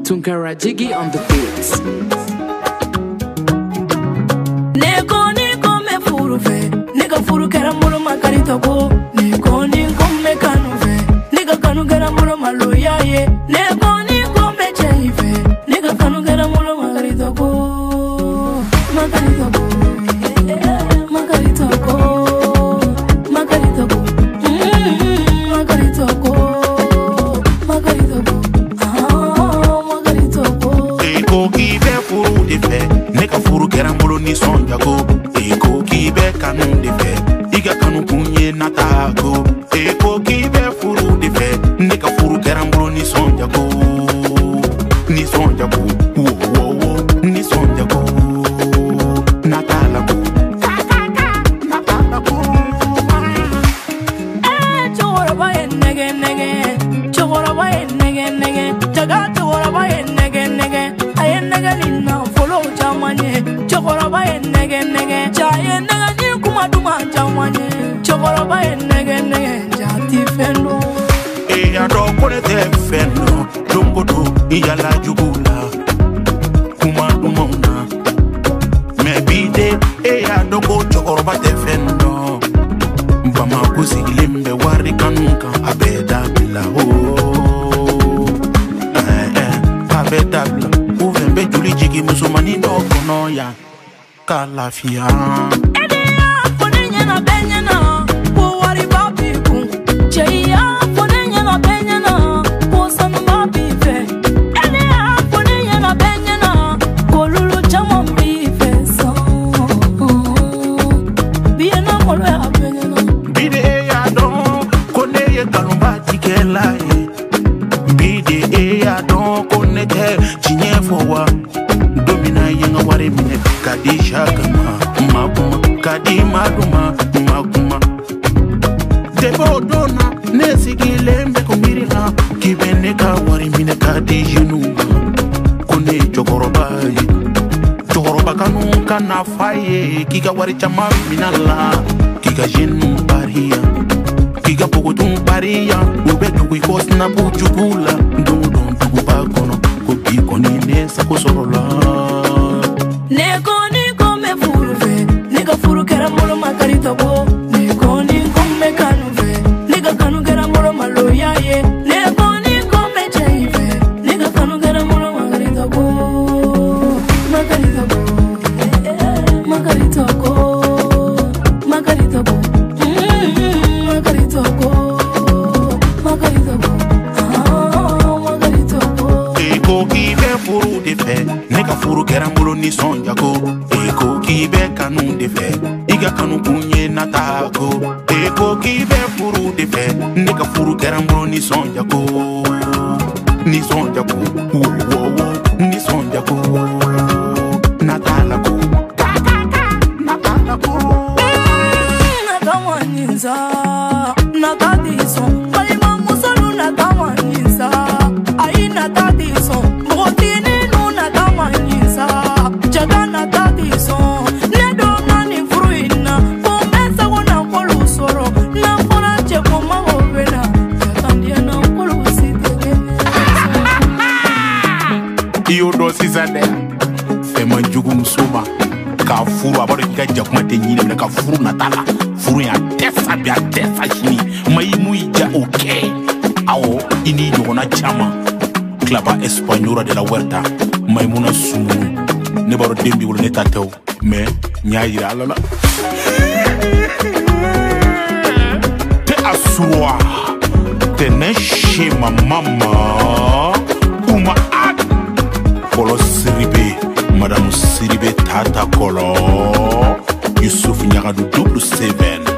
Tunkara Jiggy on the beats. Neko me furu fe, nega furu kera muro makarito ko. Neko me kanu fe, nega kanu kera muro maloya ye. Neko me chei fe, nega kanu kera muro makarito ko. Makarito ko, makarito ko, makarito ko, makarito ko, makarito ko. Neka furu kera mbolo ni sonjago eko kibe kanu defe iga kanu kunye natako eko kibe furu defe neka furu kera mbolo ni sonjago wo wo wo ni sonjago natalako chora bae nege nege chora bae nege nege jaga chora bae nege nege aye nege lina follow jamanye chora bae nege nege chaye nege ni kuma duma jamanye chora bae nege nege jati fendo ya do kone te fendo dongo do iyala jugula kuma duma una me bide ya do ko chora bae te fendo bama kusigilimbe wari kanuka abeda bila abeda bila uvembe juli jigi musumani no kono ya kalafia edeya fonenya na benyana ko wari babi ku cheya fonenya na benyana ko sanu babi fe edeya fonenya na benyana ko lulu chamo bi fe so biena molo ya benyana bide ya don kone ye kalumba tikela bide ya don kone te chinye fowa domina yenga wari mine kadisha kama makuma kadima duma makuma debo dona nesigilembe kumirila kibene ka wari mine kadijinu kone jogoroba kanu kana faye kika wari chama minala kika jenu paria kika pokotun paria ubetu kuikos na bujugula ndodon tukubakono kubikoni nesa kusorola neko me furu fe nega furu kera molo makarito ko neko me kanu fe nega kanu kera molo maloya ye neko me chei fe nega kanu kera molo makarito ko makarito ko makarito ko makarito ko makarito ko makarito ko makarito ko eko kibe furu defe nega furu kera molo ni sonjago eko kibe kanu defe iga kanu kunye natako eko kibe furu defe nega furu kera molo ni sonjago wo wo wo ni sonjago natalako nakawaninza nakadiso kalima musolu nakawaninza aina tadiso motini nu nakawaninza jaga natadiso nedo nani fruina pomesa wana kolu soro na fora cheko mawovena yatandia na kolu sitege iyo do sisande fema jugu musuma ka furu abado kika jakuma te nyine ka furu natala furu ya tesa bia tesa chini mai muija okay awo ini yona chama Clapa Española de la Huerta Maimuna Sumu ne baro dembi wala ne tatew mais nyaayira alala te aswa te ne shema mama uma ad Kolo Siribe Madame Siribe Tata Kolo Yusuf Nyagadu 7